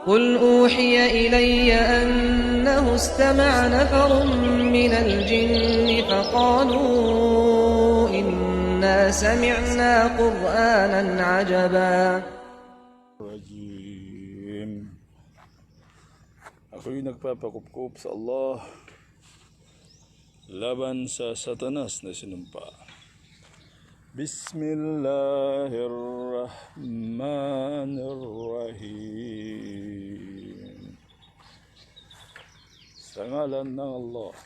قل أوحي إلي أنه استمع نفر من الجن فقالوا إنا سمعنا قرآنا عجبا. Ako'y nagpapakupkup sa Allah laban sa Satanas na sinumpa. Bismillahirrahmanirrahim. Sa ngalan ng Allah,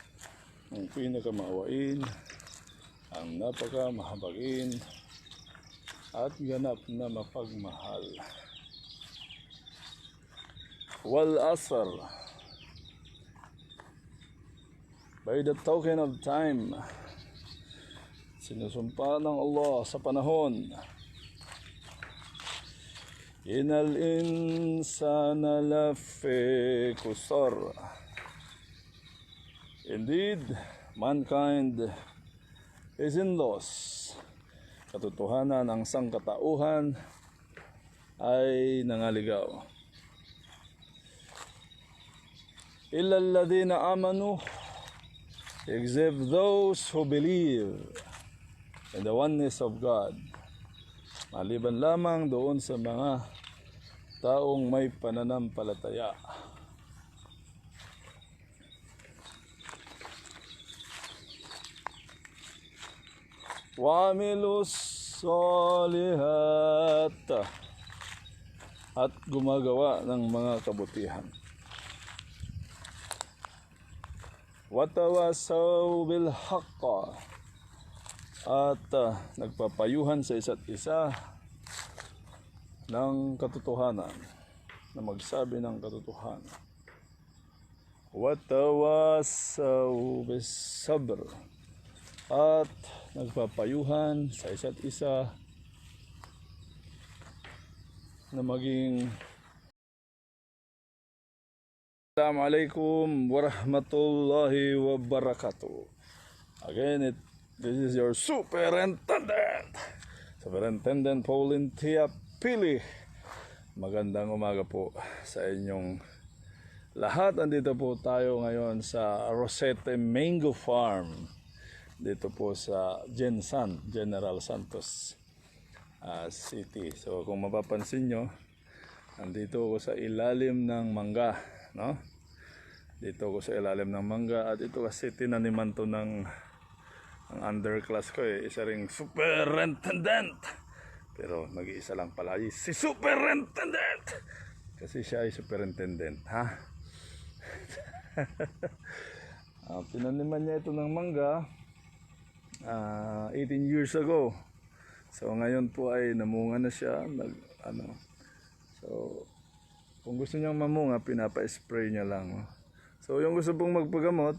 ang pinakamaawain, ang napakamahabagin at ganap na mapagmahal. Wal asr, by the token of time, sinusumpa ng Allah sa panahon. Innal insana lafi kusar. Indeed, mankind is in loss. Katotohanan ng sangkatauhan ay nangaligaw. Illa alladhina amanu, except those who believe in the oneness of God. Maliban lamang doon sa mga taong may pananampalataya. Wa amilus solihat, at gumagawa ng mga kabutihan. Watawasaw bil haqqa, at nagpapayuhan sa isa't isa ng katotohanan, na magsabi ng katotohanan. Watawasaw bis sabr, at nagpapayuhan sa isa't isa na maging. Assalamualaikum warahmatullahi wabarakatuh. Again, this is your Superintendent Pauline Tia Pili. Magandang umaga po sa inyong lahat. Andito po tayo ngayon sa Rosete Mango Farm, dito po sa Gensan, General Santos City. So kung mapapansin nyo, andito ako sa ilalim ng mangga, no? Dito ako sa ilalim ng mangga, at ito kasi tinaniman to ng ang underclass ko isa ring superintendent, pero mag-iisa lang pala si superintendent, kasi siya ay superintendent, ha? Tinaniman niya ito ng mangga 18 years ago. So ngayon po ay namunga na siya, so kung gusto niyang mamunga, pinapa-spray niya lang. So yung gusto pong magpagamot,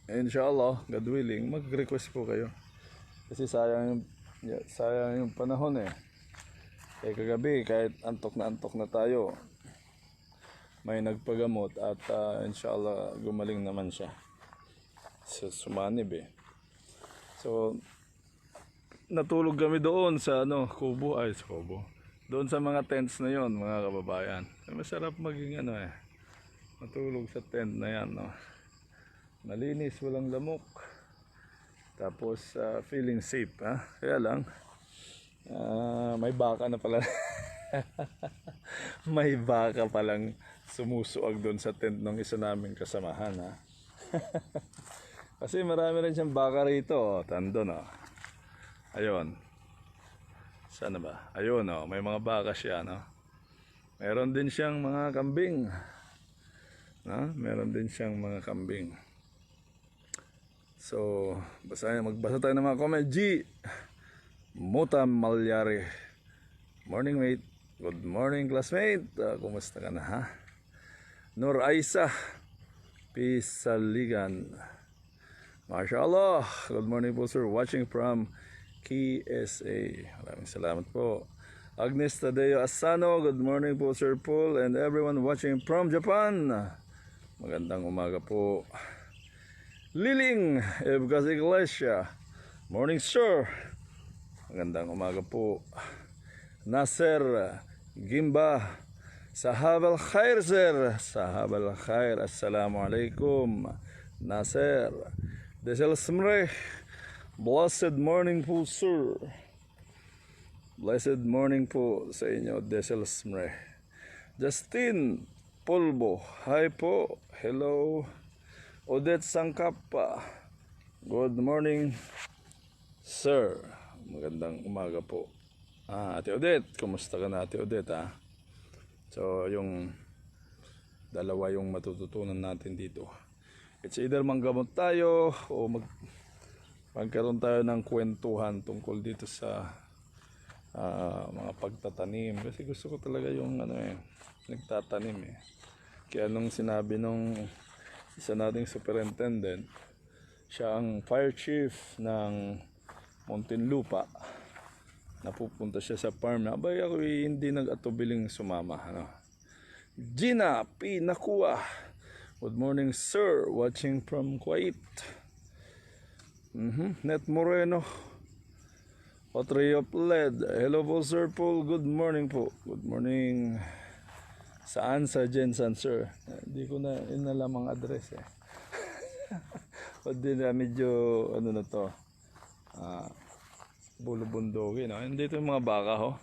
inshallah, God willing, mag-request po kayo. Kasi sayang yung panahon Kaya kagabi, kahit antok na tayo, may nagpagamot at inshallah gumaling naman siya. So sumanib So natulog kami doon sa kubo, sa kubo. Doon sa mga tents na yon, mga kababayan. Masarap maging matulog sa tent na yan, malinis, walang lamok, tapos feeling safe, Kaya lang may baka na pala may baka palang sumusuag doon sa tent ng isa naming kasamahan, kasi marami rin siyang baka rito, tandon, ayun, sana ba, ayun, may mga baka siya, meron din siyang mga kambing, meron din siyang mga kambing. So, magbasa tayo ng mga comment. G. Muta Malyari. Morning, mate. Good morning, classmate. Kumusta ka na, Nur Aisa Pisaligan. MashaAllah. Good morning po, sir. Watching from KSA. Maraming salamat po. Agnes Tadeo Asano. Good morning po, Sir Paul, and everyone watching from Japan. Magandang umaga po. Liling Evgas Iglesia. Morning, sir. Magandang umaga po. Nasser Gimba Sahab al-khair sir. Sahab al-khair. Assalamualaikum. Nasir. Desel Smreh. Blessed morning po sir. Blessed morning po sa inyo, Desel Smreh. Justin Polbo. Hi po. Hello. Odette Sangkapa. Good morning sir. Magandang umaga po. Ate Odette, kumusta ka na Ate Odette So yung dalawa yung matututunan natin dito. It's either manggamot tayo o magkaroon tayo ng kwentuhan tungkol dito sa mga pagtatanim. Kasi gusto ko talaga yung nagtatanim Kaya nung sinabi nung isa nating superintendent, siya ang fire chief ng Muntinlupa, napupunta siya sa farm na abay ako hindi nag-atubiling sumama Gina P. Nakua, good morning sir, watching from Kuwait. Net Moreno, Potray of Led, hello po sir Paul, good morning po. Good morning. Saan sa Jensen sir? Hindi ko na inalam ang address o din na medyo na to bulubundogin Dito yung mga baka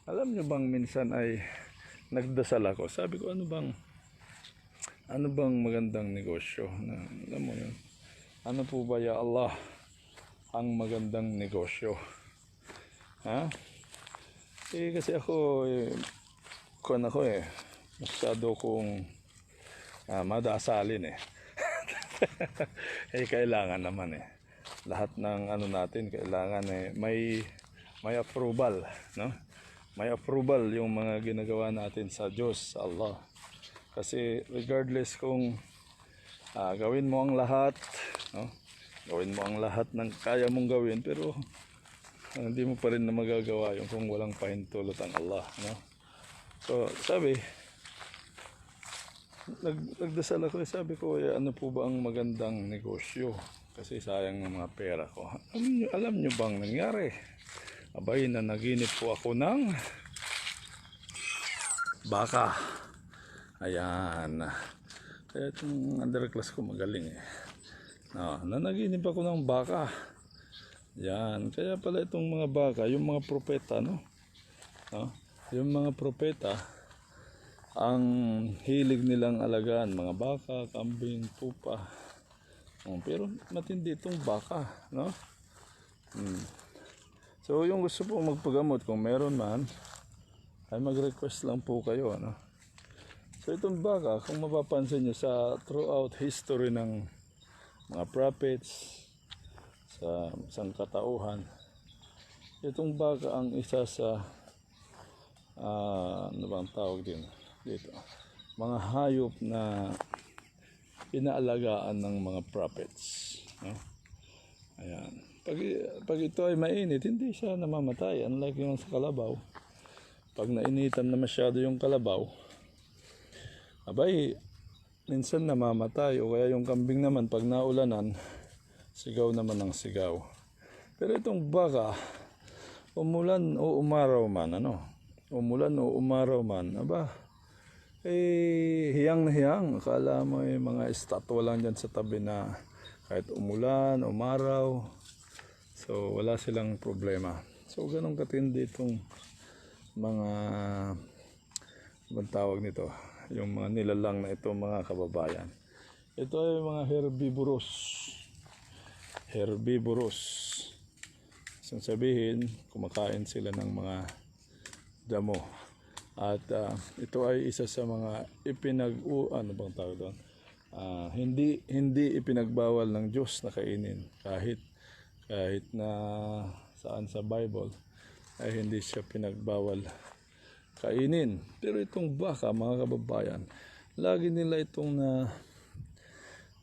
Alam nyo bang minsan ay nagdasal ako, sabi ko ano bang magandang negosyo alam mo yun, ano po ba ya Allah ang magandang negosyo kasi ako masyado kong madasalin kailangan naman lahat ng natin kailangan may approval may approval yung mga ginagawa natin sa Diyos, sa Allah. Kasi regardless kung gawin mo ang lahat gawin mo ang lahat ng kaya mong gawin, pero hindi mo pa rin na magagawa yung kung walang pahintulot ang Allah So sabi, nagdasal ako, sabi ko ano po ba ang magandang negosyo, kasi sayang ng mga pera ko. Alam nyo bang nangyari? Abay, na naginip po ako ng baka. Ayan, kaya itong underclass ko magaling nanaginip ako ng baka. Yan, kaya pala itong mga baka, yung mga propeta yung mga propeta, ang hilig nilang alagaan mga baka, kambing, pupa. Pero matindi itong baka, So yung gusto po magpagamot, kung meron man, ay mag-request lang po kayo, So itong baka, kung mapapansin nyo sa throughout history ng mga prophets, sa sangkatauhan, itong baka ang isa sa ano bang tawag din dito, mga hayop na inaalagaan ng mga prophets Ayan, pag ito ay mainit, hindi siya namamatay, unlike yung sa kalabaw. Pag nainitan na masyado yung kalabaw, abay minsan namamatay, o kaya yung kambing naman pag naulanan, sigaw naman ng sigaw. Pero itong baka, umulan o umaraw man, umulan o umaraw man, hiyang na hiyang. Akala mo mga estatwa lang dyan sa tabi na kahit umulan, umaraw, so wala silang problema. So ganun katindi itong mga tawag nito, yung mga nilalang na ito mga kababayan. Ito ay mga herbivorous. So sabihin, kumakain sila ng mga damo. At ito ay isa sa mga hindi ipinagbawal ng Diyos na kainin, kahit na saan sa Bible ay hindi siya pinagbawal kainin. Pero itong baka, mga kababayan, lagi nila itong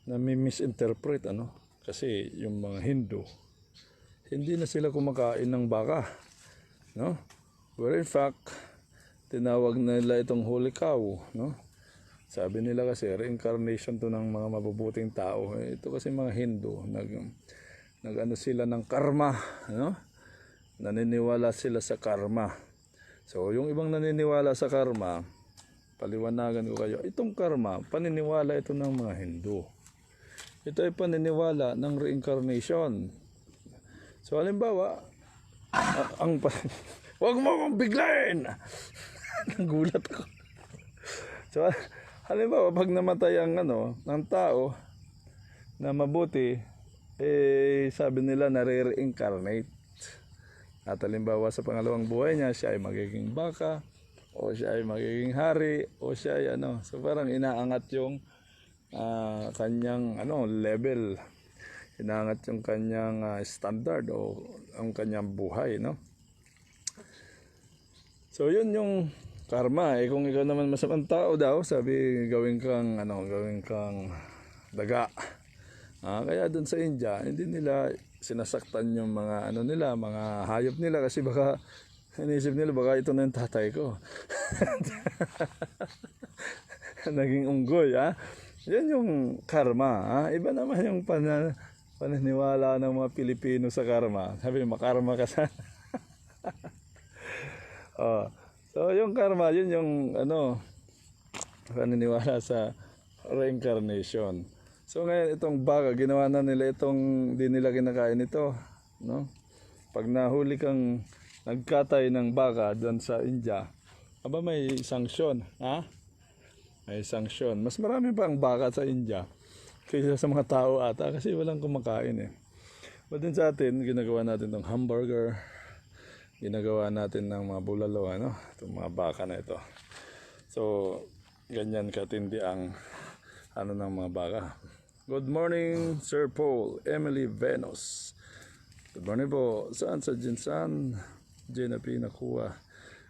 na misinterpret kasi yung mga Hindu, hindi na sila kumakain ng baka, where in fact tinawag nila itong holy cow, sabi nila kasi reincarnation to ng mga mabubuting tao. Ito kasi mga Hindu, nag sila ng karma, naniniwala sila sa karma. So yung ibang naniniwala sa karma, paliwanagan ko kayo, itong karma, paniniwala ito ng mga Hindu. Ito ay paniniwala ng reincarnation. So halimbawa, wag mo akong biglain! Nagulat ko. So halimbawa, pag namatay ang ng tao na mabuti, sabi nila nare-reincarnate. At halimbawa sa pangalawang buhay niya, siya ay magiging baka, o siya ay magiging hari, o siya ay So parang inaangat yung kanyang level, inaangat yung kanyang standard o ang kanyang buhay, no? So yun yung karma. Kung ikaw naman masamang tao daw, sabi gawin kang daga. Kaya doon sa India, hindi nila sinasaktan yung mga nila, mga hayop nila, kasi baka inisip nila baka ito na yung tatay ko. Naging unggoy, Yan yung karma, Iba naman yung paniniwala ng mga Pilipino sa karma. Sabi, makarma ka sana. So yung karma, yun yung paniniwala sa reincarnation. So ngayon itong baka, ginawa na nila di nila kinakain ito, no? Pag nahuli kang nagkatay ng baka doon sa India, may sanksyon, May sanksyon. Mas marami pa ang baka sa India kaysa sa mga tao ata, kasi walang kumakain But din sa atin, ginagawa natin ng hamburger, ginagawa natin ng mga bulalo, itong mga baka na ito. So ganyan katindi ang ng mga baka. Good morning, Sir Paul, Emily Venus. Good morning po. Saan sa Jinsan? Jena Pinakuha.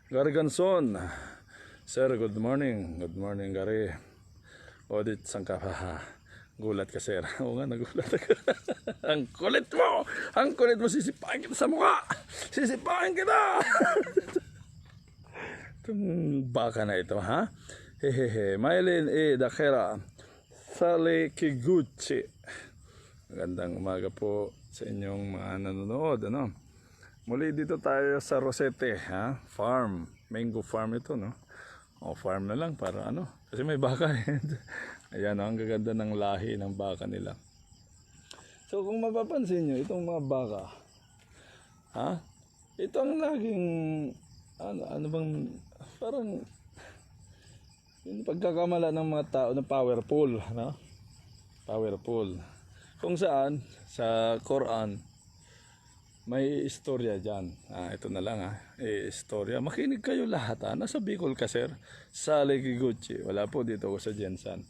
Garganson. Sir, good morning. Good morning, Gary. Odit Sangkapaha. Gulat ka, sir. Oo nga, nagulat ako. Ang kulit mo! Ang kulit mo, sisipain kita sa mukha! Sisipain kita! Itong baka na ito, Hehehe. Maylin Dakera. Sale Kiguchi. Magandang umaga po sa inyong mga nanonood, Muli dito tayo sa Rosete, Farm. Mango farm ito, farm na lang para kasi may baka Ayan, ang gaganda ng lahi ng baka nila. So kung mapapansin nyo, itong mga baka, ito ang laging parang yung pagkakamala ng mga tao na powerful, Powerful. Kung saan sa Quran may istorya dyan. Ito na lang istorya. Makinig kayo lahat Nasa Bicol ka, sir. Sa Legiguchi. Wala po dito ako sa Jensan.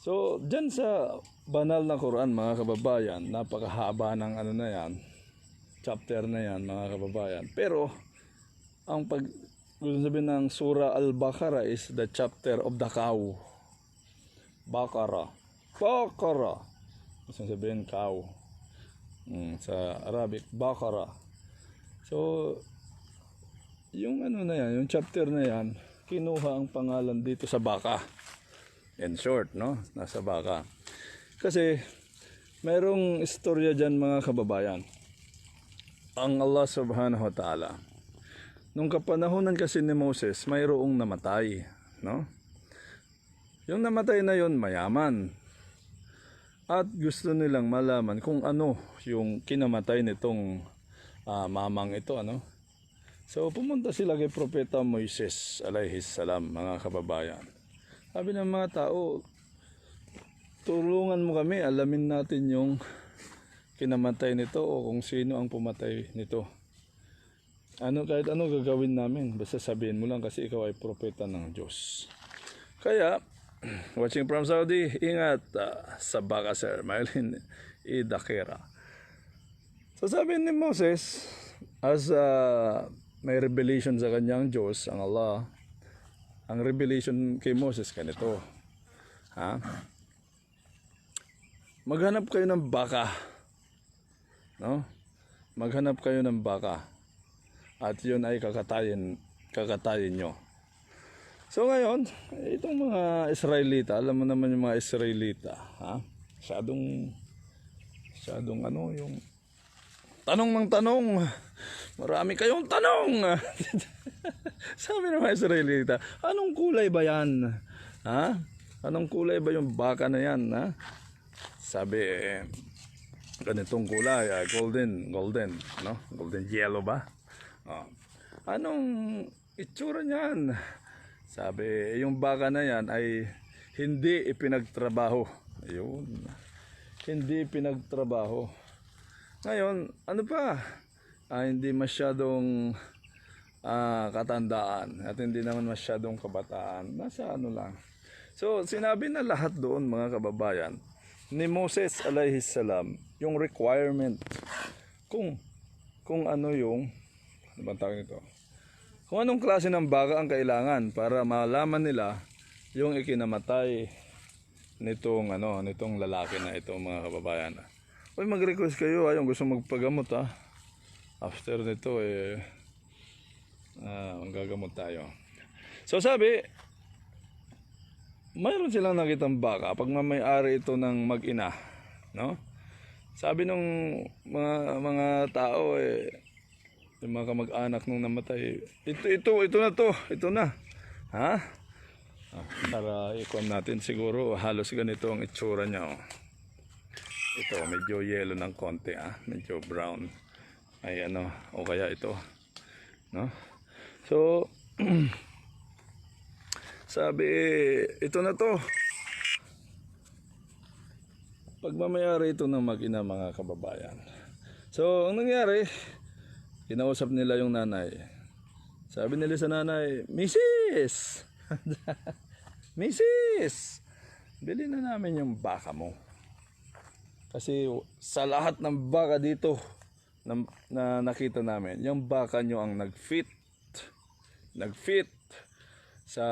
So, dyan sa banal na Quran, mga kababayan, napakahaba ng na yan. Chapter na yan, mga kababayan. Pero, ang gusto sabihin ng Surah Al-Baqarah is the chapter of the cow. Baqarah. Gusto sabihin cow. Sa Arabic, Baqarah. So, yung na yan, yung chapter na yan, kinuha ang pangalan dito sa baka. In short, nasa baka. Kasi, mayroong istorya dyan, mga kababayan. Ang Allah subhanahu wa ta'ala, nung kapanahonan kasi ni Moses, mayroong namatay, Yung namatay na yon mayaman. At gusto nilang malaman kung ano yung kinamatay nitong mamang ito, So pumunta sila kay Propeta Moises alayhis salam, mga kababayan. Sabi ng mga tao, tulungan mo kami, alamin natin yung kinamatay nito o kung sino ang pumatay nito. Kahit ano gagawin namin, basta sabihin mo lang kasi ikaw ay propeta ng Diyos. Kaya, watching from Saudi, ingat sa baka, sir. Maylin Dakera. So sabi ni Moses, as may revelation sa kanyang Diyos, ang Allah, ang revelation kay Moses ganito, maghanap kayo ng baka, maghanap kayo ng baka, at yun ay kakatayin nyo. So ngayon, itong mga Israelita, alam mo naman yung mga Israelita, masyadong yung tanong ng tanong. Marami kayong tanong. Sabi ng mga Israelita, anong kulay ba yan? Ha? Anong kulay ba yung baka na yan? Ha? Sabi, ganitong kulay, golden, no? Golden yellow ba? Oh. Anong itsura niyan? Sabi, yung baka na yan ay hindi ipinagtrabaho. Ayun. Hindi pinagtrabaho. Ngayon, ano pa? Hindi masyadong katandaan at hindi naman masyadong kabataan. Nasa ano lang. So, sinabi na lahat doon mga kababayan ni Moses alayhi salam yung requirement kung ano yung ano bang tawag nito? Kung anong klase ng baka ang kailangan para malaman nila yung ikinamatay nitong lalaki na ito mga kababayan. Uy, mag-request kayo yung gusto magpagamot after nito gagamot tayo. So sabi, mayroon silang nakitang baka pag mamayari ito ng mag-ina, no? Sabi nung mga tao yung mga kamag-anak nung namatay, ito na. Ha? Para ikon natin siguro halos ganito ang itsura niya. Ito medyo yellow ng konti, medyo brown. Ay o kaya ito, no? So sabi, ito na to. Pagmamayari ito ng mag-ina mga kababayan. So ang nangyari, kinausap nila yung nanay. Sabi nila sa nanay, Mrs. Mrs. Bili na namin yung baka mo. Kasi sa lahat ng baka dito na nakita namin, yung baka nyo ang nag-fit sa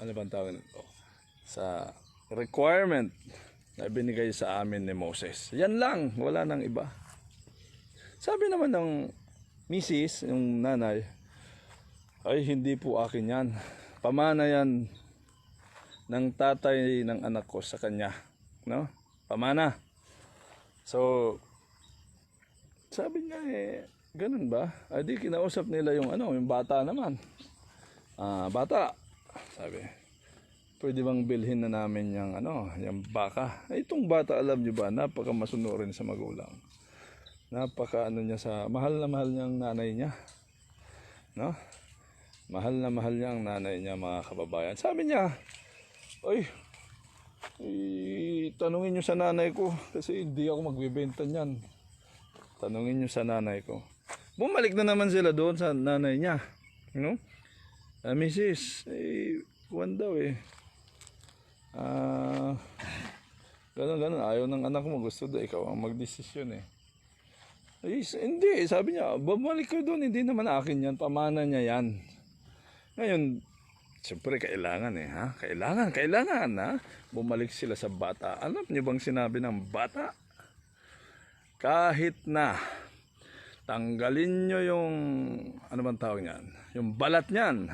ano bang tawag nito? Sa requirement na binigay sa amin ni Moses. Yan lang, wala nang iba. Sabi naman ng Mrs., yung nanay, ay hindi po akin yan. Pamana yan ng tatay ng anak ko sa kanya, no? Pamana. So sabi niya ganun ba? Di kinausap nila yung yung bata naman. Bata, sabi, pwede bang bilhin na namin yung baka? Itong bata, alam niyo ba, napaka masunurin sa magulang. Napaka niya mahal na mahal niya ang nanay niya. No? Mahal na mahal niya ang nanay niya mga kababayan. Sabi niya, oy, tanungin niyo sa nanay ko kasi hindi ako magbebenta niyan. Tanungin niyo sa nanay ko. Bumalik na naman sila doon sa nanay niya. No? Mrs. Kuwan daw ganun. Ayaw ng anak mo. Gusto daw ikaw ang magdesisyon hindi. Sabi niya, bumalik ko doon. Hindi naman akin yan. Pamana niya yan. Ngayon, siyempre kailangan Kailangan bumalik sila sa bata. Alam niyo bang sinabi ng bata? Kahit na tanggalin nyo yung ano bang tawag niyan? Yung balat niyan,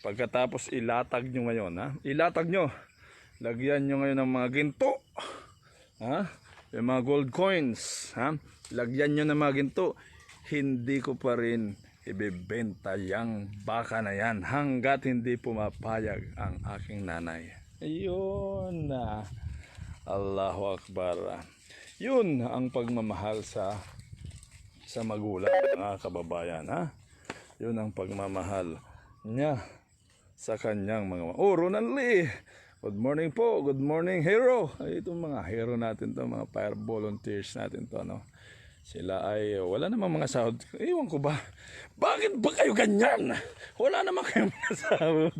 Pagkatapos ilatag nyo ngayon, Ilatag nyo. Lagyan nyo ngayon ng mga ginto. Yung mga gold coins, Lagyan nyo ng mga ginto. Hindi ko pa rin ibebenta yung baka na yan hanggat hindi pumapayag ang aking nanay. Ayun na. Allahu Akbar. Yun ang pagmamahal sa magulang, mga kababayan, Yun ang pagmamahal niya sa kanyang mga Ronan Lee. Good morning po. Good morning, hero. Itong mga hero natin to, mga fire volunteers natin to, Sila ay wala namang mga sahod. Iwan ko ba? Bakit ba kayo ganyan? Wala namang kayong mga sahod.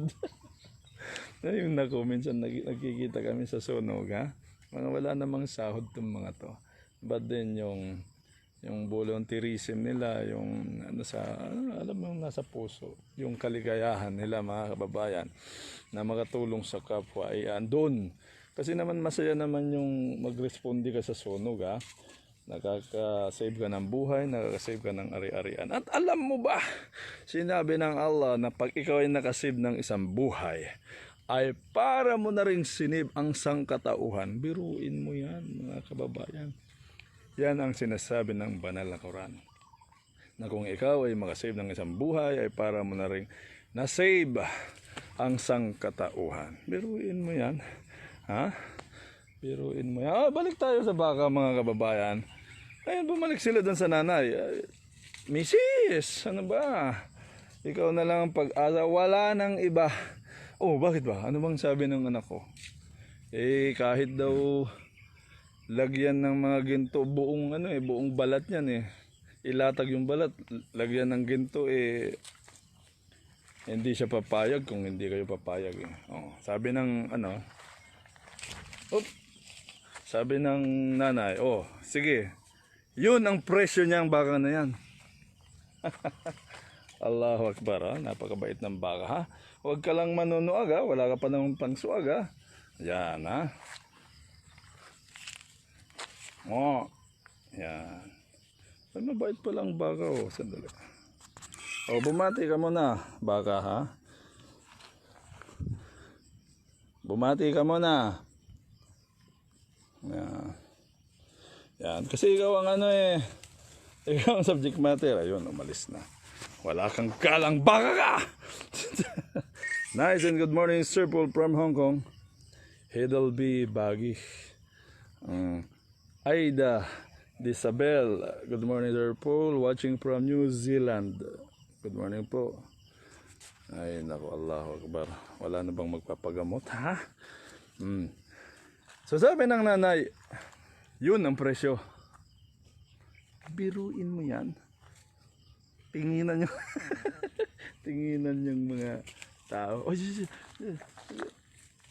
Ayun na minsan nagkikita kami sa sunog, Mga wala namang sahod tong mga to. But then yung volunteerism nila, yung alam mo nasa puso, yung kaligayahan nila mga kababayan na makatulong sa kapwa ay andun. Kasi naman masaya naman yung magresponde ka sa sunog, Nakaka-save ka ng buhay, nakaka-save ka ng ari-arian. At alam mo ba, sinabi ng Allah na pag ikaw ay nakasave ng isang buhay, ay para mo na rin sinib ang sangkatauhan. Biruin mo yan mga kababayan. Yan ang sinasabi ng banal na Quran. Na kung ikaw ay makasave ng isang buhay, ay para mo na rin na-save ang sangkatauhan. Biruin mo yan. Ha? Biruin mo yan. Balik tayo sa baka mga kababayan. Ayun, bumalik sila doon sa nanay. Mrs., ano ba? Ikaw na lang ang pag-asa. Wala nang iba. Oh, bakit ba? Ano bang sabi ng anak ko? Kahit daw lagyan ng mga ginto, buong balat niyan ilatag yung balat, lagyan ng ginto hindi siya papayag kung hindi kayo papayag sabi ng sabi ng nanay, sige, yun ang presyo niyang baka na yan. Allahu Akbar, napakabait ng baka, ha? Huwag ka lang manunuag, ha? Wala ka pa namang pangsuag, ha? Yan, ha? Yan. Ay, mabait pa lang baka, sandali. Bumati ka muna, baka, ha? Bumati ka muna. Yan. Kasi ikaw ang ikaw ang subject matter. Ayun, umalis na. Wala kang kalang baka ka! Nice and good morning, Sir Paul from Hong Kong. Hiddleby Bagi. Aida Disabel, good morning Sir Paul, watching from New Zealand. Good morning po. Ay naku, Allahu Akbar. Wala na bang magpapagamot, ha? So sabi ng nanay, yun ang presyo. Biruin mo yan. Tinginan nyo. Tinginan yung mga tao.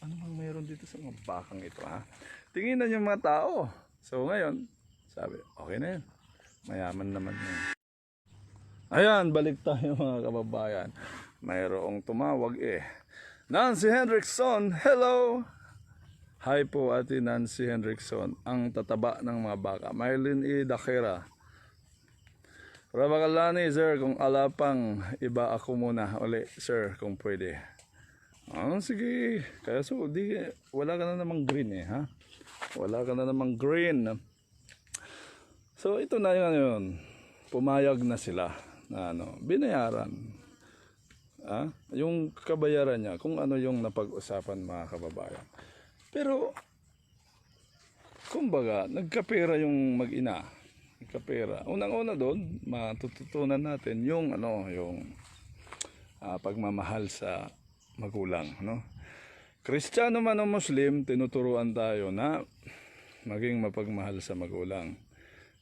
Ano bang mayroon dito sa mga bakang ito, ha? Tinginan yung mga tao. So ngayon, sabi, okay na yan. Mayaman naman yan. Ayan, balik tayo mga kababayan. Mayroong tumawag Nancy Hendrickson, hello! Hi po Ate Nancy Hendrickson, ang tataba ng mga baka. Mylene E. Dakera. Rabakalani, sir, kung alapang iba ako muna. Uli, sir, kung pwede. Sige. Kaya wala ka na namang green ha? Wala ka na namang green. So ito na yun. Pumayag na sila na binayaran. Yung kabayaran niya, kung ano yung napag-usapan mga kababayan. Pero kumbaga, nagkapera yung mag-ina. Nagkapera. Unang-una doon, matututunan natin yung pagmamahal sa magulang, Kristiyano man o Muslim, tinuturuan tayo na maging mapagmahal sa magulang.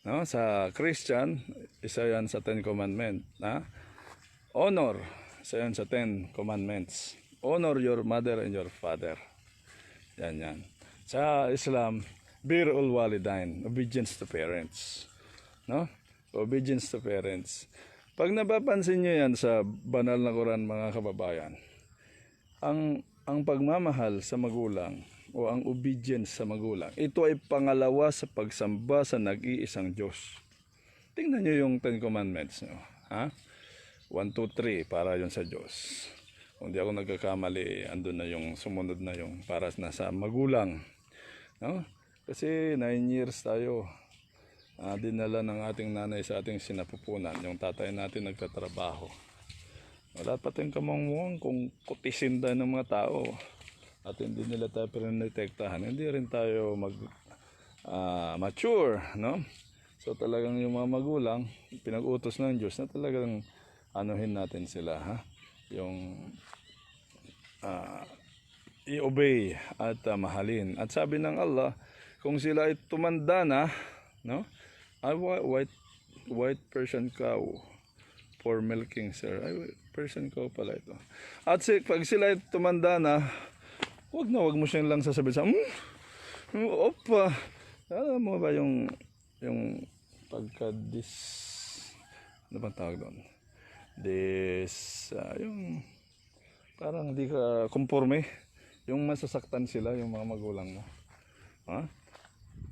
Sa Christian, isa yan sa 10 Commandments. Honor, isa yan sa 10 Commandments. Honor your mother and your father. Yan. Sa Islam, birrul walidain, obedience to parents. Obedience to parents. Pag napapansin nyo yan sa banal na Quran mga kababayan, ang pagmamahal sa magulang o ang obedience sa magulang, ito ay pangalawa sa pagsamba sa nag-iisang Diyos. Tingnan nyo yung 10 Commandments nyo. 1, 2, 3 para yun sa Diyos. Kung di ako nagkakamali, andun na yung sumunod na yung para na sa magulang. Kasi 9 years tayo dinala ng ating nanay sa ating sinapupunan. Yung tatay natin nagtatrabaho. Wala pa tayong kamanguang kung kutisin tayo ng mga tao at hindi nila tayo pinadetektahan, hindi rin tayo mature, So talagang yung mga magulang, pinag-utos ng Diyos na talagang anuhin natin sila, yung i-obey at mahalin. At sabi ng Allah, kung sila ay tumanda na, white Persian cow for milking, sir. Persian cow pala ito. At pag sila ay tumanda na, wag mo siyang lang sasabihin sa opa. Alam mo ba yung ano bang tawag doon? Yung parang hindi ka konforme, yung masasaktan sila yung mga magulang mo.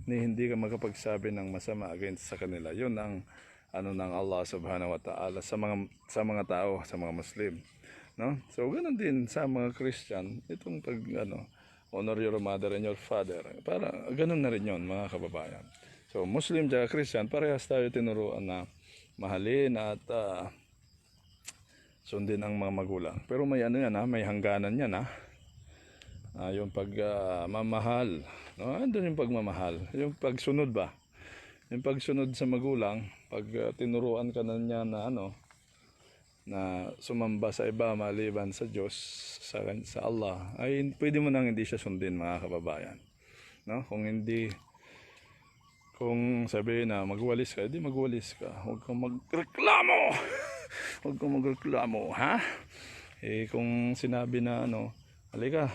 Hindi ka makapagsabi ng masama against sa kanila. Yun ang ng Allah Subhanahu wa Ta'ala sa mga tao, sa mga Muslim. So ganoon din sa mga Christian, itong honor your mother and your father. Para ganoon na rin 'yon mga kababayan. So Muslim at Christian, parehas tayo tinuruan na mahalin at sundin ang mga magulang. Pero may ano yan may hangganan yan yung pagmamahal. Andun yung pagmamahal. Yung pagsunod ba? Yung pagsunod sa magulang, pag tinuruan ka na niya na na sumamba sa iba maliban sa Diyos, sa Allah, ay pwede mo nang hindi siya sundin, mga kababayan. Kung sabihin na magwalis ka, hindi magwalis ka. Huwag kang magreklamo. Huwag kang magreklamo, ha? Kung sinabi na halika,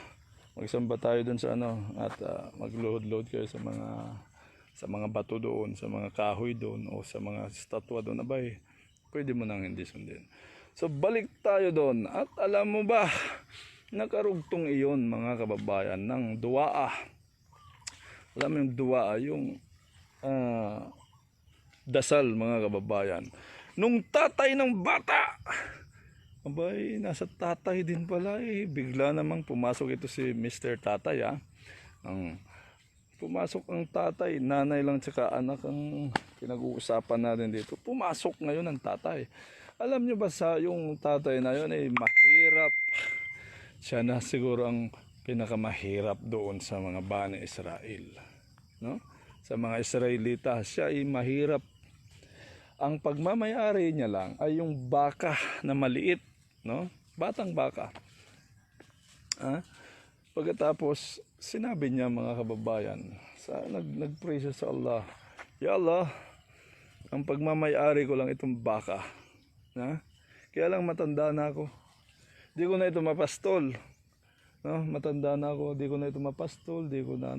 magsamba tayo doon sa at magload-load kayo sa mga bato doon, sa mga kahoy doon, o sa mga statwa doon, abay, pwede mo nang hindi sundin. So balik tayo doon. At alam mo ba, nakarugtong iyon, mga kababayan, ng duwaa. Alam mo yung duwaa, yung dasal, mga kababayan. Nung tatay ng bata, abay, nasa tatay din pala bigla namang pumasok ito si Mr. Tatay pumasok ang tatay, nanay lang tsaka anak ang pinag-uusapan natin dito. Pumasok ngayon ang tatay. Alam nyo ba yung tatay na yun mahirap. Siya na siguro ang pinakamahirap doon sa mga Bani Israel. Sa mga Israelita, siya ay mahirap. Ang pagmamayari niya lang ay yung baka na maliit, batang baka. Pagkatapos sinabi niya, mga kababayan, nag-pray siya sa Allah. Ya Allah, ang pagmamayari ko lang itong baka. Kaya lang matanda na ako. Di ko na ito mapastol. Matanda na ako, di ko na ito mapastol, di ko na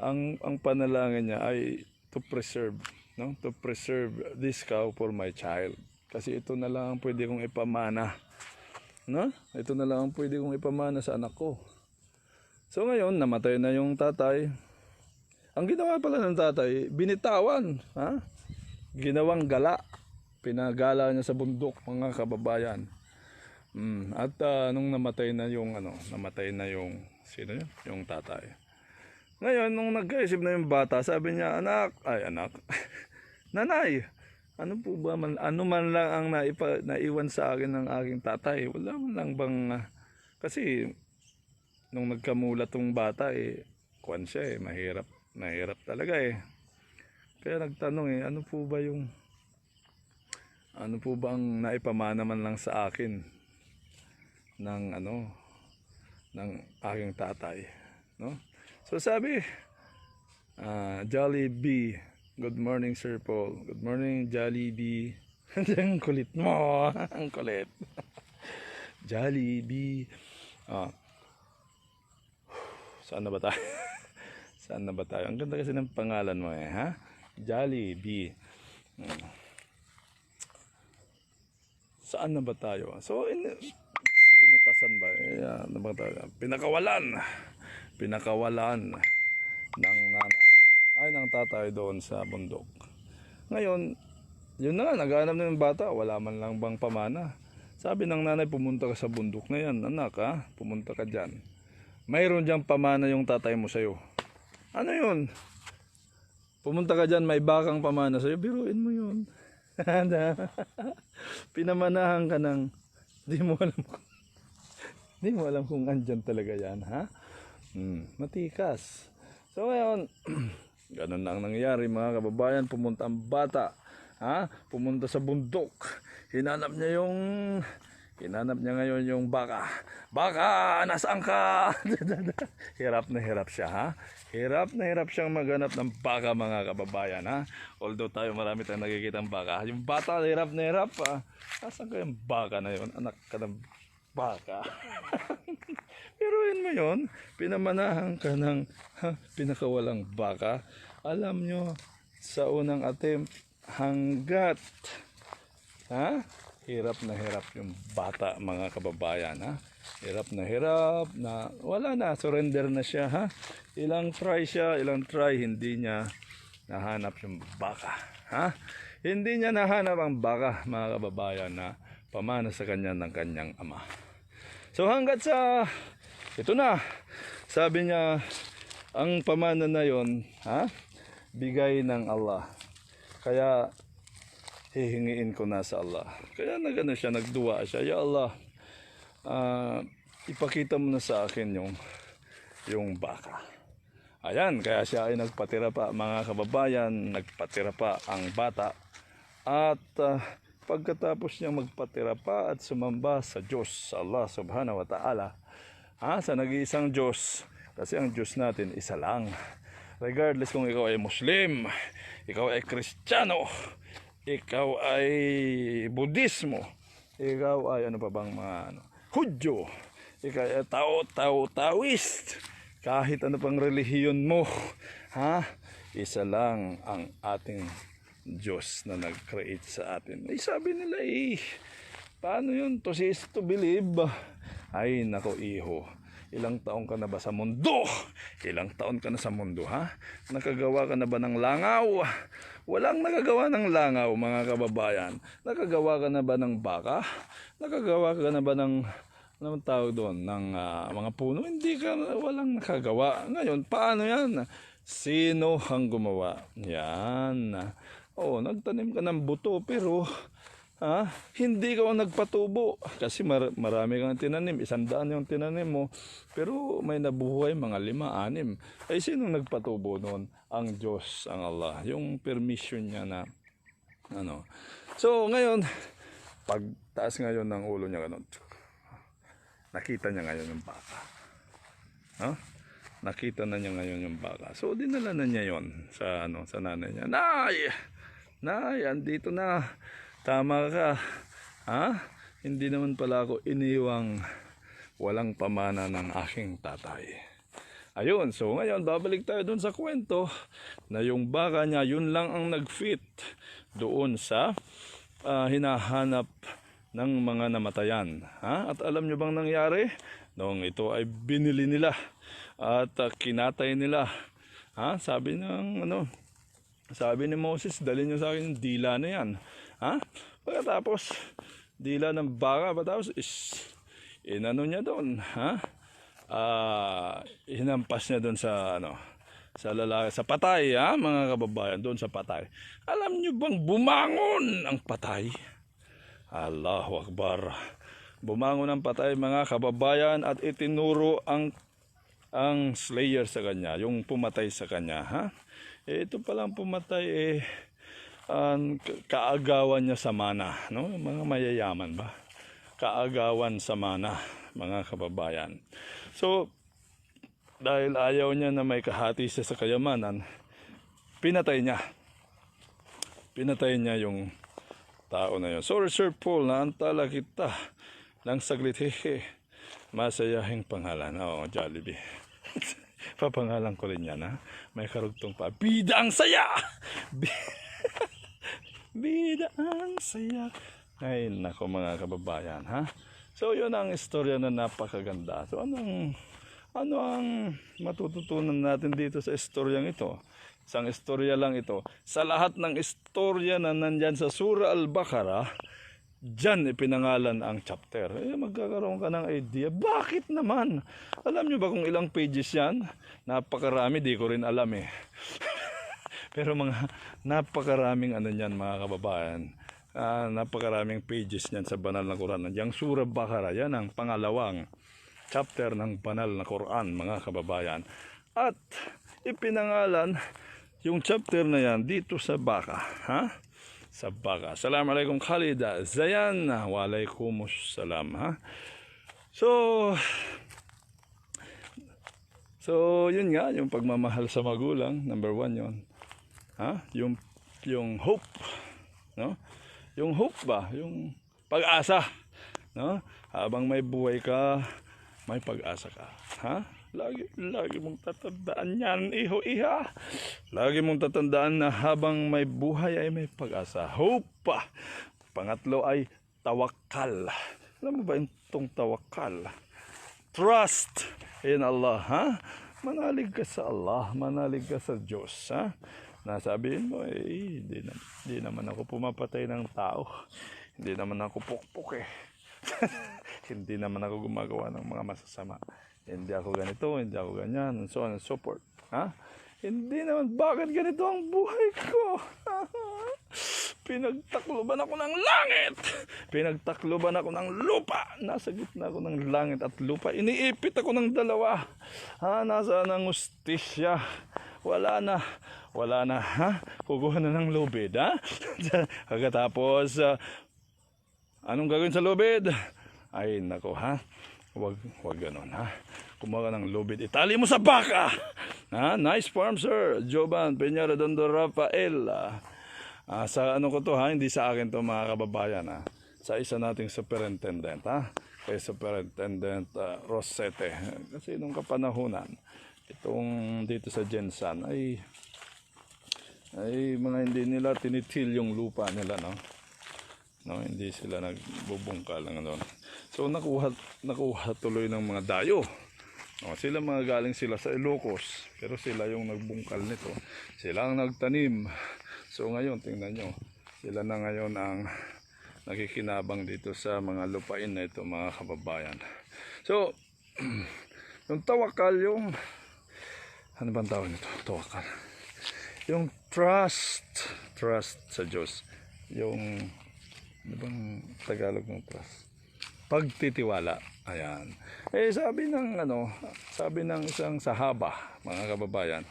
Ang panalangin niya ay to preserve this cow for my child. Kasi ito na lang ang pwede kong ipamana. Ito na lang ang pwede kong ipamana sa anak ko. So ngayon, namatay na yung tatay. Ang ginawa pala ng tatay, binitawan. Ginawang gala. Pinagala niya sa bundok, mga kababayan. At nung namatay na yung sino yun? Yung tatay. Ngayon, nung nagkaisip na yung bata, sabi niya, anak, nanay, ano man lang ang naiwan sa akin ng aking tatay. Wala man lang bang, kasi nung nagkamulat tong bata, kuwan siya mahirap talaga Kaya nagtanong ano po ba ang naipamana man lang sa akin ng aking tatay, So sabi, Jollibee, good morning Sir Paul. Good morning Jollibee. Ang kulit mo, ang kulit. Jollibee. Saan na ba tayo? Saan na ba tayo? Ang ganda kasi ng pangalan mo Jollibee. Saan na ba tayo? So binutasan ba? Ano ba tayo? Pinakawalan ng nanay ng tatay doon sa bundok. Ngayon, yun na nga, naghahanap na yung bata, wala man lang bang pamana. Sabi ng nanay, pumunta ka sa bundok na yan, anak pumunta ka dyan. Mayroon diyang pamana yung tatay mo sa'yo. Ano yun? Pumunta ka dyan, may bakang pamana sa'yo, biruin mo yun. Pinamanahan ka ng di mo alam kung andyan talaga yan, matikas. So ngayon, ganun na ang nangyari, mga kababayan. Pumunta ang bata, pumunta sa bundok. Hinanap niya ngayon yung baka. Baka, nasaan ka? Hirap na hirap siya, Hirap na hirap siyang maghanap ng baka, mga kababayan, Although marami tayong nakikita ng baka. Yung bata, hirap na hirap, Nasaan ka yung baka na yun? Anak ka ng baka. Piruin mo yun, pinamanahan ka ng pinakawalang baka. Alam nyo, sa unang attempt, hanggat hirap na hirap yung bata, mga kababayan, Hirap na wala na, surrender na siya, Ilang try, hindi niya nahanap yung baka, Hindi niya nahanap ang baka, mga kababayan, na pamana sa kanya ng kanyang ama. So hanggat sa ito na, sabi niya, ang pamana na yon, bigay ng Allah. Kaya hihingiin ko na sa Allah. Kaya nagano siya, nagduwa siya. Ya Allah, ipakita mo na sa akin yung baka. Ayan, kaya siya ay nagpatira pa, mga kababayan, nagpatira pa ang bata. At pagkatapos niya magpatira pa at sumamba sa Diyos, sa Allah subhanahu wa ta'ala, sa nag-iisang Diyos, kasi ang Diyos natin isa lang. Regardless kung ikaw ay Muslim, ikaw ay Kristiyano, ikaw ay Budismo, ikaw ay ano pa bang mga Hudyo, ikaw ay Taoist, kahit ano pang relihiyon mo, isa lang ang ating Diyos na nag-create sa atin. Ay sabi nila paano yun? To see is to believe. Ay nako iho, ilang taon ka na ba sa mundo? Ilang taon ka na sa mundo, Nakagawa ka na ba ng langaw? Walang nakagawa ng langaw, mga kababayan. Nakagawa ka na ba ng baka? Nakagawa ka na ba ng anong tawag doon? Ng mga puno? Hindi ka, walang nakagawa. Ngayon, paano yan? Sino ang gumawa? Yan. Nagtanim ka ng buto, pero hindi ka nagpatubo kasi marami kang tinanim, 100 yung tinanim mo, pero may nabuhay mga 5, 6. Ay sino nagpatubo noon? Ang Diyos, ang Allah, yung permission niya na So ngayon, pagtaas ngayon ng ulo niya ganun, nakita niya ngayon yung baka. Nakita na niya ngayon yung baka. So dinala na niya yon sa sa nanay niya. Nay, andito na. Tama ka. Hindi naman pala ako iniwang walang pamana ng aking tatay. Ayun, so ngayon babalik tayo dun sa kwento na yung baka niya, yun lang ang nag-fit doon sa hinahanap ng mga namatayan. At alam nyo bang nangyari? Noong ito ay binili nila at kinatay nila. Sabi ni Moses, dali nyo sa akin yung dila na yan. Pagkatapos dila ng baka, patapos inano niya doon, hinampas niya doon sa sa lalaki, sa patay, mga kababayan, doon sa patay. Alam niyo bang bumangon ang patay? Allahu Akbar. Bumangon ang patay, mga kababayan, at itinuro ang slayer sa kanya, yung pumatay sa kanya. Ito palang pumatay kaagawan niya sa mana, mga mayayaman ba? Kaagawan sa mana, mga kababayan. So dahil ayaw niya na may kahati siya sa kayamanan, pinatay niya yung tao na yun. Sorry Sir Paul, naantala kita lang saglit, masayahing pangalan. Jollibee. Papangalan ko rin yan, may karugtong pa, bida ang saya. Bida ang saya. Ay nako, mga kababayan, So yun ang istorya na napakaganda. So ano ang matututunan natin dito sa istoryang ito? Isang istorya lang ito. Sa lahat ng istorya na nandyan sa Surah Al-Baqarah, dyan ipinangalan ang chapter. Magkakaroon ka ng idea. Bakit naman? Alam nyo ba kung ilang pages yan? Napakarami, di ko rin alam Pero mga napakaraming niyan, mga kababayan. Napakaraming pages niyan sa banal na Quran. Yang Surah Baqarah, yan ang pangalawang chapter ng banal na Quran, mga kababayan. At ipinangalan yung chapter na yan dito sa baka. Sa baka. Assalamualaikum Khalid Zayan. Waalaikumsalam. So yun nga, yung pagmamahal sa magulang, number 1 yun. Yung hope, yung hope ba, yung pag-asa, habang may buhay ka, may pag-asa ka, lagi mong tatandaan yan, iha, lagi mong tatandaan na habang may buhay ay may pag-asa, hope pa. Pangatlo ay tawakal. Alam mo ba itong tawakal? Trust in Allah, manalig ka sa Allah, manalig ka sa Diyos, Nasabihin mo, hindi naman ako pumapatay ng tao. Hindi naman ako pukpok Hindi naman ako gumagawa ng mga masasama. Hindi ako ganito, hindi ako ganyan, and so on and so forth. Hindi naman, bakit ganito ang buhay ko? Pinagtakloban ako ng langit. Pinagtakloban ako ng lupa. Nasa gitna ako ng langit at lupa. Iniipit ako ng dalawa. Nasaan ang ustisya? Wala na. Wala na. Kukuha na ng lubid. Pagkatapos, anong gagawin sa lubid? Ay, nako, Wag ganon, Kumuha ka ng lubid. Itali mo sa baka. Nice farm, sir. Joban Peñara Dondo Rafael. Sa ano ko to, hindi sa akin to, mga kababayan, Sa isa nating superintendent, Kay Superintendent Rosete. Kasi nung kapanahunan, itong dito sa Jensan ay mga hindi nila tinitil yung lupa nila, no, hindi sila nagbubungkal ng ano. So nakuha tuloy ng mga dayo. Sila mga galing sila sa Ilocos, pero sila yung nagbungkal nito. Sila ang nagtanim. So ngayon, tingnan nyo, sila na ngayon ang nakikinabang dito sa mga lupain na ito, mga kababayan. So, yung tawakal, yung ano bang tawag nito? Tawakal. Yung trust sa Diyos. Yung ano bang Tagalog ng trust? Pagtitiwala. Ayan. Sabi ng isang sahaba, mga kababayan,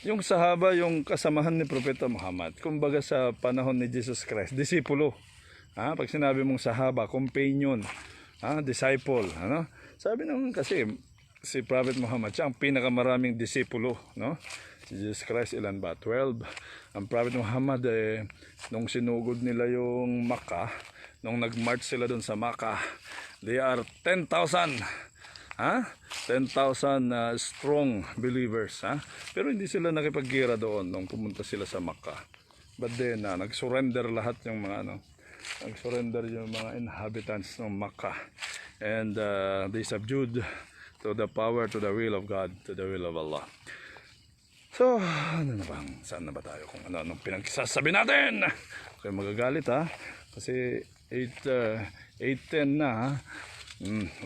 yung sahaba, yung kasamahan ni Propeta Muhammad, kumbaga sa panahon ni Jesus Christ, disipulo. Pag sinabi mong sahaba, companion, disciple, Sabi kasi si Prophet Muhammad, siya ang pinakamaraming disipulo, no? Si Jesus Christ, ilan ba? 12. Ang Prophet Muhammad, nung sinugod nila yung Makkah, nung nag-march sila doon sa Makkah, they are 10,000. 10,000 strong believers. Pero hindi sila nakipaggira doon nung pumunta sila sa Makkah. But then, nag-surrender lahat yung mga nag-surrender yung mga inhabitants ng Makkah. And they subdued to the power, to the will of God, to the will of Allah. So, saan na ba tayo? Kung anong pinagsasabi natin? Okay, magagalit, kasi 8:10 na,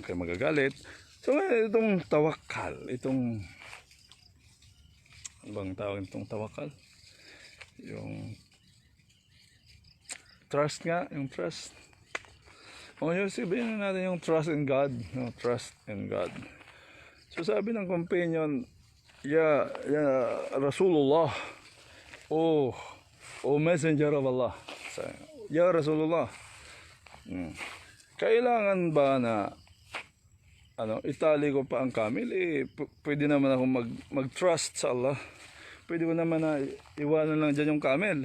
okay, magagalit. So, itong tawakal, ano bang tawag itong tawakal? Yung trust nga, yung trust. Yung sabihin natin yung trust in God, trust in God. So, sabi ng companion, Ya Rasulullah, O Messenger of Allah. Ya Rasulullah, kailangan ba na itali ko pa ang camel? Pwede naman ako mag-trust sa Allah. Pwede ko naman na iwanan lang dyan yung camel.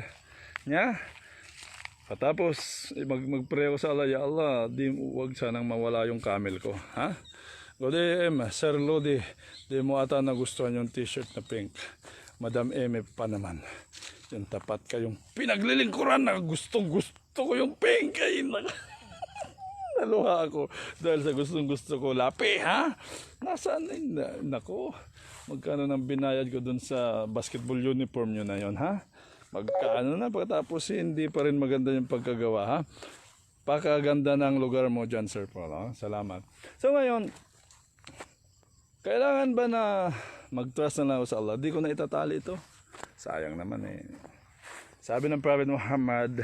Tapos mag-pray ko sa Allah, Ya Allah, wag sanang mawala yung camel ko. Lodi Sir Lodi, di mo ata nagustuhan yung t-shirt na pink. Madam M pa naman. Yung tapat kayong pinaglilingkuran na gusto ko yung pink. Ay, naluha ako dahil sa gusto ko lapi, Nasaan nako? Magkano nang binayad ko dun sa basketball uniform nyo na yon, Magkano na, pagkatapos hindi pa rin maganda yung pagkagawa, Pakaganda ng lugar mo dyan, Sir Paul, Salamat. So ngayon, kailangan ba na mag-trust na lang ako sa Allah? Di ko na itatali ito. Sayang naman Sabi ng Prophet Muhammad,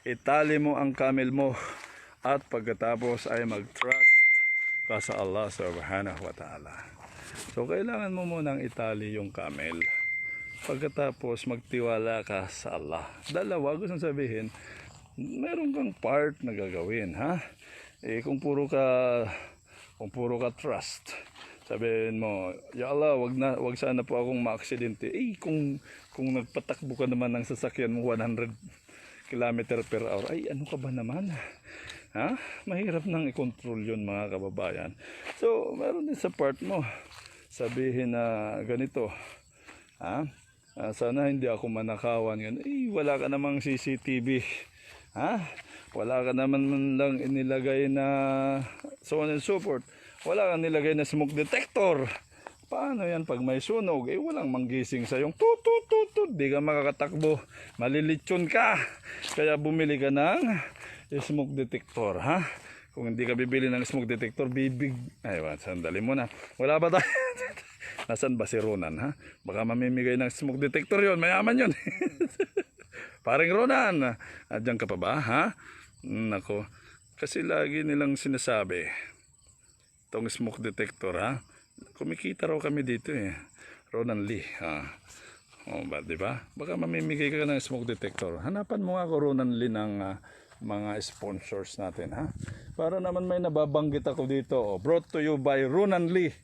itali mo ang camel mo at pagkatapos ay mag-trust ka sa Allah subhanahu wa ta'ala. So kailangan mo munang itali yung camel. Pagkatapos magtiwala ka sa Allah. Dalawa, gusto sabihin, meron kang part na gagawin, kung puro ka trust, sabihin mo, Ya Allah, wag sana po akong maaksidente. Kung nagpatakbo ka naman ng sasakyan mo 100 km per hour, ano ka ba naman? Mahirap nang i-control yun, mga kababayan. So, meron din sa part mo, sabihin na ganito, sana hindi ako manakawan. Wala ka namang CCTV. Wala ka naman lang inilagay na so on and so forth. Wala kang nilagay na smoke detector. Paano yan pag may sunog? Walang manggising sa yung tut. Di ka makakatakbo. Malilitsyon ka. Kaya bumili ka ng smoke detector, Kung hindi ka bibili ng smoke detector, sandali mo na. Wala ba tayo? Nasaan ba si Ronan, ha? Baka mamimigay ng smoke detector yon, mayaman yon. Paring Ronan, diyan ka pa ba, ha? Nako, kasi lagi nilang sinasabi, itong smoke detector, ha? Kumikita raw kami dito eh. Ronan Lee, ha? O ba, di ba? Baka mamimigay ka ng smoke detector. Hanapan mo nga ako, Ronan Lee, ng mga sponsors natin, ha? Para naman may nababanggit ako dito. Oh, brought to you by Ronan Lee.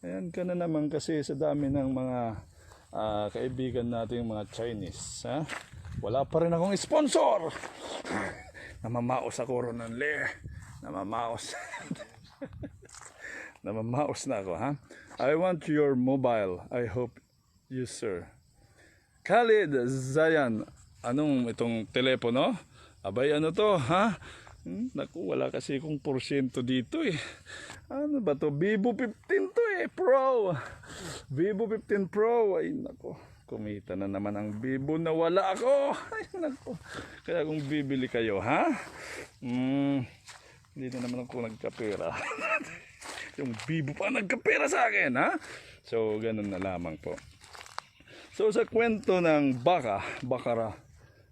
Ayan ka na naman kasi sa dami ng mga kaibigan natin mga Chinese, ha? Wala pa rin akong sponsor. Namamaos ako, Ronan Lee. Namamaos. Namamaos na ako, ha? I want your mobile. I hope you, sir. Khalid Zayan, anong itong telepono? Abay, ano to, ha? Naku, wala kasi kung porsyento dito eh. Ano ba to? Vivo 15 to eh, Pro. Vivo 15 Pro. Ay, naku. Kumita na naman ang Vivo na wala ako. Ay, naku. Kaya kung bibili kayo, ha? Hindi na naman ako nagkapera. Yung Vivo pa nagkapera sa akin, ha? So, ganun na lamang po. So sa kwento ng Bakara,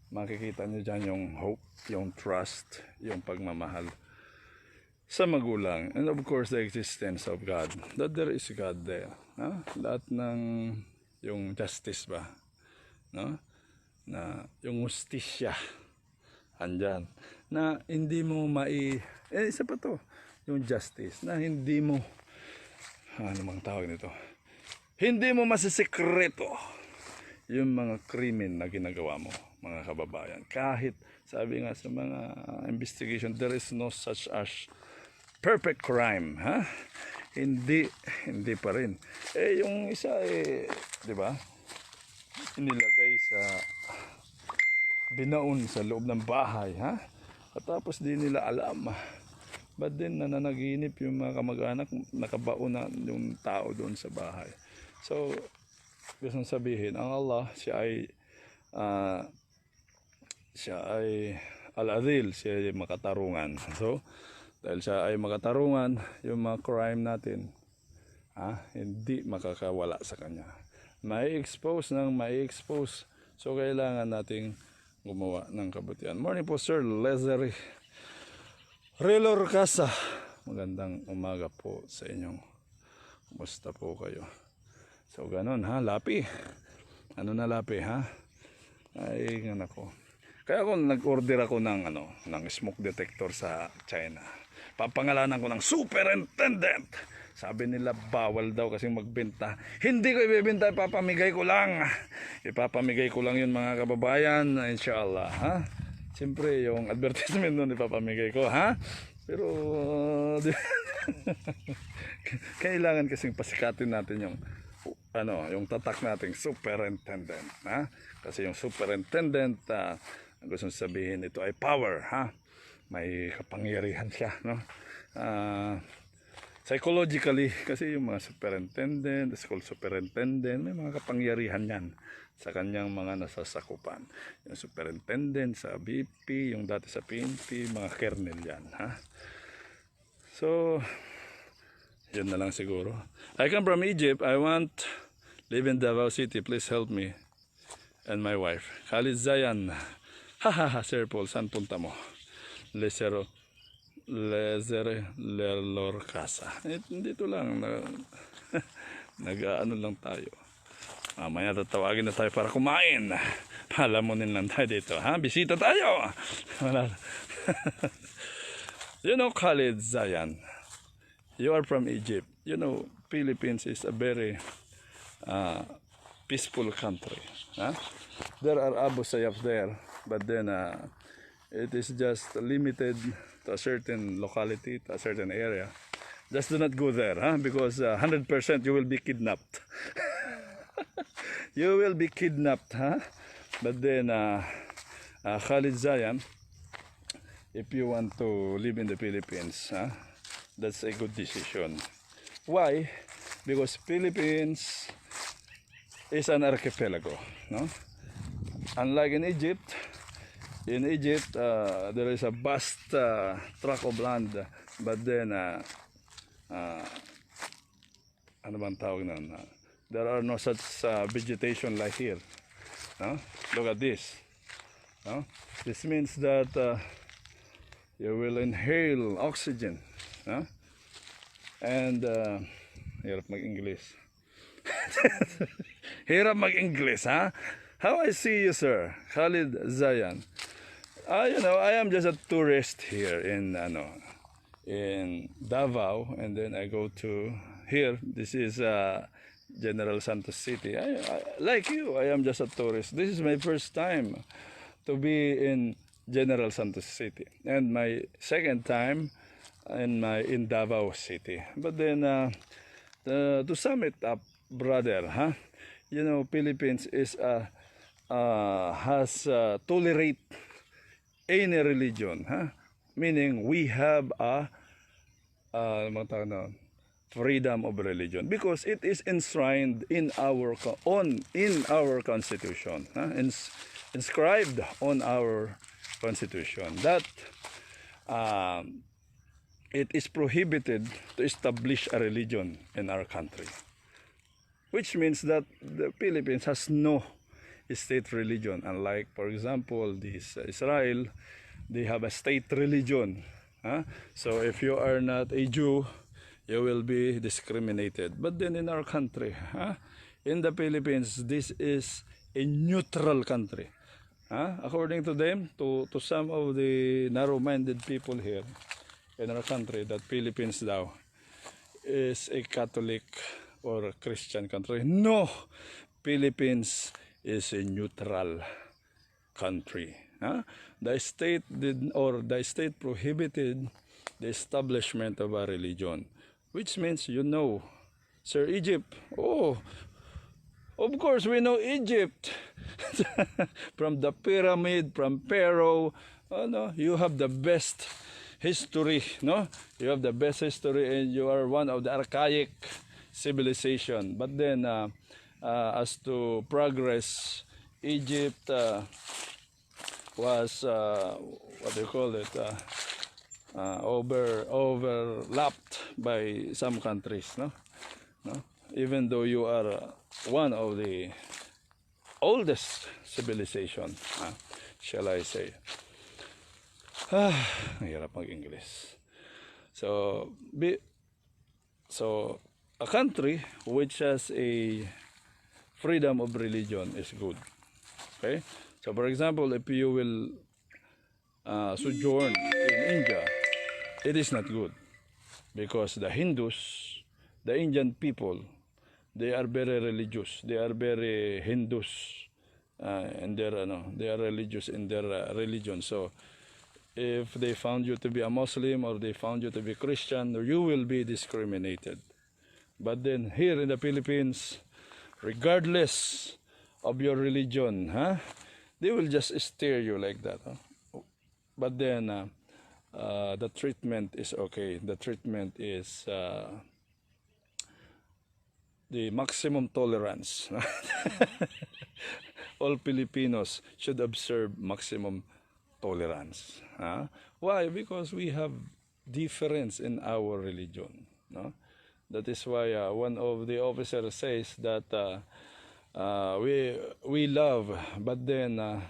makikita nyo dyan yung hope, yung trust, yung pagmamahal sa magulang. And of course, the existence of God. That there is God there. No? Lahat ng yung justice ba? No? Na yung justisya andyan. Na hindi mo isa pa to. Yung justice. Na hindi mo, ano mang tawag nito? Hindi mo masisikreto yung mga krimen na ginagawa mo, mga kababayan. Kahit, sabi nga sa mga investigation, there is no such as perfect crime, ha? Hindi pa rin. Yung isa di ba? Inilagay sa binaon sa loob ng bahay, ha? At tapos di nila alam. But then nananaginip yung mga kamag-anak, nakabaon na yung tao doon sa bahay. So, gusto sabihin, ang Allah, siya ay al-adil, siya ay makatarungan. So, dahil siya ay makatarungan, yung mga crime natin, hindi makakawala sa kanya. May expose. So, kailangan nating gumawa ng kabutihan. Morning po, Sir Leslie Relor Casa. Magandang umaga po sa inyong. Kumusta po kayo? So ganun ha, Lapi. Ano na Lapi ha? Ay nga nako. Kaya ako nag-order ako ng smoke detector sa China. Papangalanan ko ng superintendent. Sabi nila bawal daw kasi magbenta. Hindi ko ibebenta, ipapamigay ko lang. Ipapamigay ko lang yun mga kababayan, inshallah ha. Siyempre yung advertisement nun ipapamigay ko ha. Pero kailangan kasing pasikatin natin yung yung tatak nating superintendent, ha? Kasi yung superintendent, ang gusto sabihin ito ay power, ha? May kapangyarihan siya, no? Psychologically, kasi yung mga superintendent, school superintendent, may mga kapangyarihan yan sa kanyang mga nasasakupan. Yung superintendent sa BP, yung dati sa PNP, mga kernel yan, ha? So, yun na lang siguro. I come from Egypt. I want live in Davao City. Please help me and my wife. Khalid Zayan. Hahaha, Sir Paul, saan punta mo? Lezero Lelor Casa. Dito lang. Nag-ano lang tayo. Mamaya tatawagin na tayo para kumain. Palamunin lang tayo dito. Ha? Bisita tayo. You know, Khalid Zayan, you are from Egypt. You know, Philippines is a very peaceful country. Huh? There are Abu Sayyaf there, but then it is just limited to a certain locality, to a certain area. Just do not go there, huh? Because 100% you will be kidnapped. You will be kidnapped, huh? But then Khalid Zayan, if you want to live in the Philippines, huh? That's a good decision. Why? Because Philippines is an archipelago, no? Unlike in Egypt, there is a vast tract of land, but then ano bang tawag nun? There are no such vegetation like here. No? Look at this. No? This means that you will inhale oxygen. No? And hirap mag-English. Hirap mag-English, ha? How I see you, sir? Khalid Zayan. You know, I am just a tourist here in Davao, and then I go to here. This is General Santos City. Like you, I am just a tourist. This is my first time to be in General Santos City, and my second time in Davao City. But then to sum it up, brother, huh? You know, Philippines is has tolerate any religion, huh? Meaning we have a freedom of religion because it is enshrined in our constitution, huh? Inscribed on our constitution that it is prohibited to establish a religion in our country, which means that the Philippines has no state religion, unlike, for example, this Israel. They have a state religion, huh? So if you are not a Jew, you will be discriminated. But then in our country, huh? In the Philippines, this is a neutral country, huh? According to them, to some of the narrow-minded people here in our country, that Philippines now is a Catholic or a Christian country. No, Philippines is a neutral country. Huh? The state prohibited the establishment of a religion, which means, you know, Sir Egypt. Oh, of course we know Egypt. From the pyramid, from Pharaoh. Oh, no, you have the best history, no? You have the best history, and you are one of the archaic civilization. But then, as to progress, Egypt was what do you call it? Overlapped by some countries, no? Even though you are one of the oldest civilization, shall I say? Hirap mag-English. So a country which has a freedom of religion is good. Okay? So for example, if you will sojourn in India, it is not good because the Hindus, the Indian people, they are very religious. They are very Hindus, and they are religious in their religion. So if they found you to be a Muslim or they found you to be Christian, you will be discriminated. But then here in the Philippines, regardless of your religion, they will just stare you like that. But then the treatment is okay. The treatment is the maximum tolerance. All Filipinos should observe maximum tolerance. Why? Because we have difference in our religion. No? That is why one of the officers says that we love, but then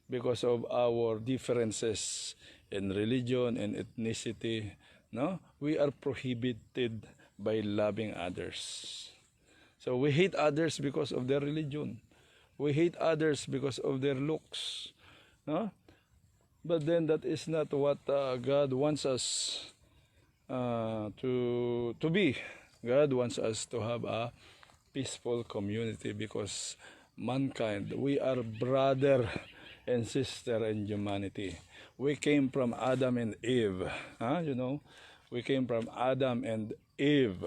because of our differences in religion and ethnicity, no, we are prohibited by loving others. So we hate others because of their religion. We hate others because of their looks. No? But then that is not what God wants us to be. God wants us to have a peaceful community because mankind, we are brother and sister in humanity. We came from Adam and Eve. You know, we came from Adam and Eve.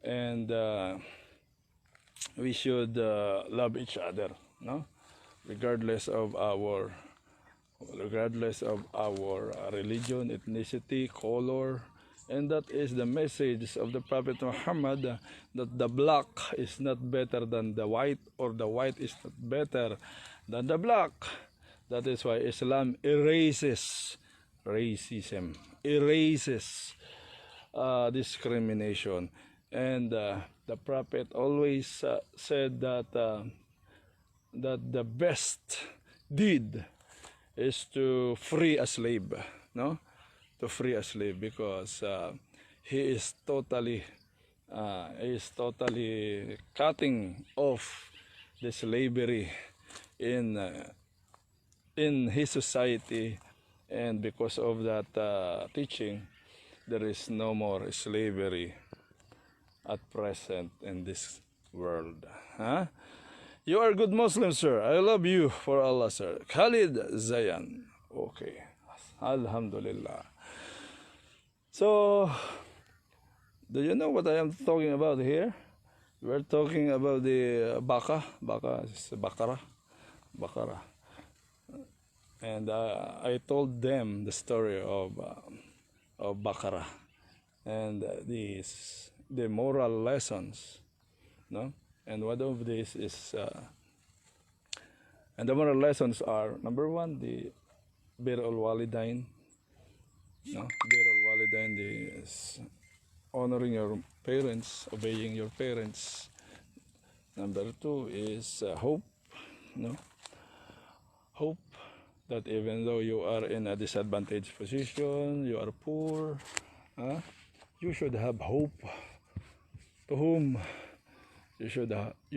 And we should love each other, no? Regardless of our religion, ethnicity, color. And that is the message of the Prophet Muhammad, that the black is not better than the white, or the white is not better than the black. That is why Islam erases racism, erases discrimination. And the prophet always said that the best deed is to free a slave, no? To free a slave, because he is totally cutting off the slavery in his society, and because of that teaching, there is no more slavery at present in this world. Huh? You are a good Muslim, sir. I love you for Allah, sir. Khalid Zayan. Okay. Alhamdulillah. So, do you know what I am talking about here? We're talking about the baka. Baka is bakara. Bakara. And I told them the story of bakara and the moral lessons, no? And one of these is, and the moral lessons are, number one, the bir al walidain, no? Bir al walidain is honoring your parents, obeying your parents. Number two is hope, no? Hope that even though you are in a disadvantaged position, you are poor, you should have hope. To whom? You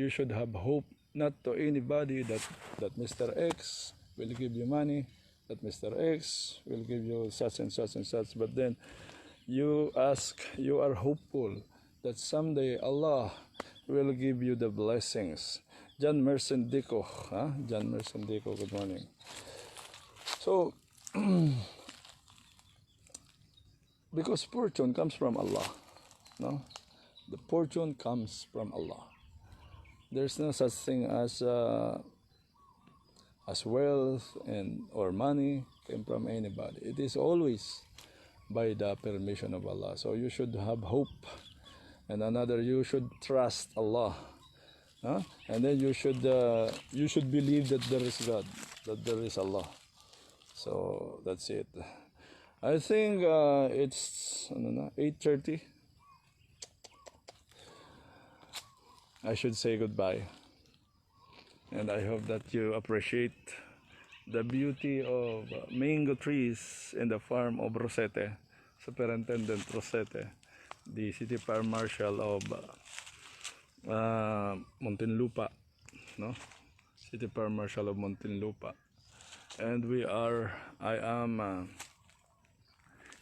should have hope, not to anybody that Mr. X will give you money, that Mr. X will give you such and such and such, but then you are hopeful that someday Allah will give you the blessings. John Mercendico, John Mercendico, good morning. So, because fortune comes from Allah, no? The fortune comes from Allah. There's no such thing as wealth or money came from anybody. It is always by the permission of Allah. So you should have hope, and another, you should trust Allah, and then you should believe that there is God, that there is Allah. So that's it. I think it's 8:30. I should say goodbye, and I hope that you appreciate the beauty of mango trees in the farm of Rosete, Superintendent Rosete, the City Fire Marshal of Muntinlupa, no? City Fire Marshal of Muntinlupa. And I am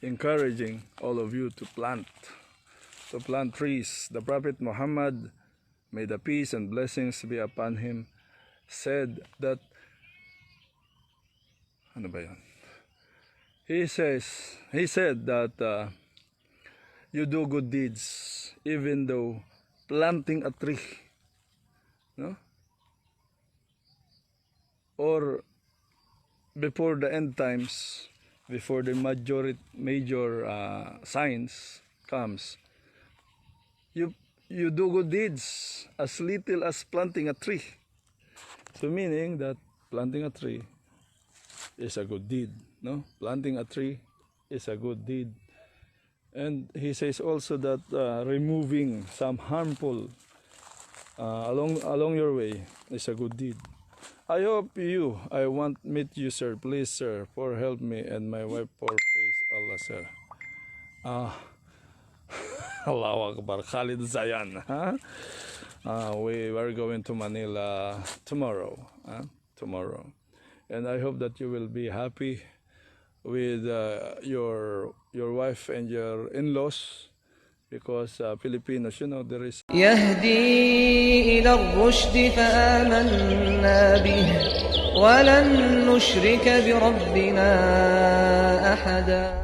encouraging all of you to plant trees. The Prophet Muhammad, may the peace and blessings be upon him, said that, ano ba yun? He said that you do good deeds even though planting a tree, no? Or before the end times, before the major signs comes, you do good deeds as little as planting a tree. So meaning that planting a tree is a good deed, no? Planting a tree is a good deed. And he says also that removing some harmful along your way is a good deed. I want meet you, sir. Please, sir, for help me and my wife for face Allah, sir. Allahu Akbar, Khalid Zayan. We are going to Manila tomorrow. Tomorrow. And I hope that you will be happy with your wife and your in-laws, because Filipinos, there is يهدي إلى الرشد فآمنا به ولن نشرك بربنا أحدا